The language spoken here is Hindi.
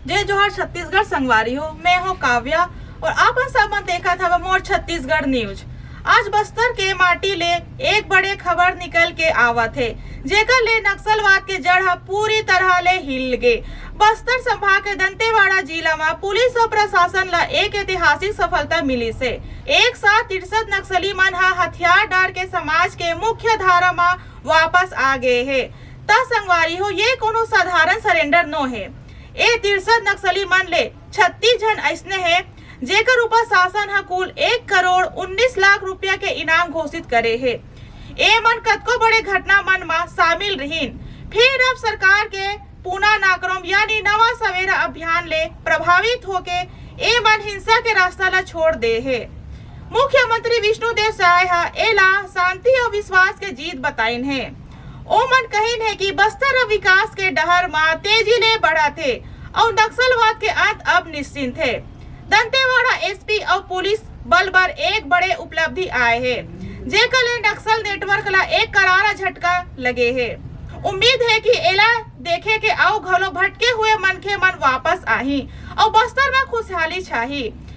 जय जोहार छत्तीसगढ़ संगवारी हो। मैं हूँ काव्या और आप सब मन देखा था मोर छत्तीसगढ़ न्यूज। आज बस्तर के माटी ले एक बड़े खबर निकल के आवत है, जेकर ले नक्सलवाद के जड़ पूरी तरह ले हिल गे। बस्तर संभाग के दंतेवाड़ा जिला में पुलिस और प्रशासन ला एक ऐतिहासिक सफलता मिली से। एक साथ 63 नक्सली मन हथियार डाल के समाज के मुख्य धारा में वापस आ गए है। ता संगवारी हो, ये कोनो साधारण सरेंडर नो है। ए 63 नक्सली मन ले 36 जन ऐसने है जेकर ऊपर शासन कुल 1,19,00,000 रुपया के इनाम घोषित करे है। ए मन कतको बड़े घटना मन में शामिल रहीन। फिर अब सरकार के पूना नाकरम यानी नवा सवेरा अभियान ले प्रभावित होके ए मन हिंसा के रास्ता ला छोड़ दे है। मुख्यमंत्री विष्णुदेव साय एला शांति और विश्वास के जीत बताइन है। ओ मन कहिन है कि बस्तर विकास के डहर में तेजी ले बढ़ा थे और नक्सलवाद के अंत अब निश्चिंत है। दंतेवाड़ा एसपी और पुलिस बल पर एक बड़े उपलब्धि आए है, जेकर ले नक्सल नेटवर्क ला एक करारा झटका लगे है। उम्मीद है कि एला देखे के आओ घलो भटके हुए मनखे मन वापस आही और बस्तर में खुशहाली छाही।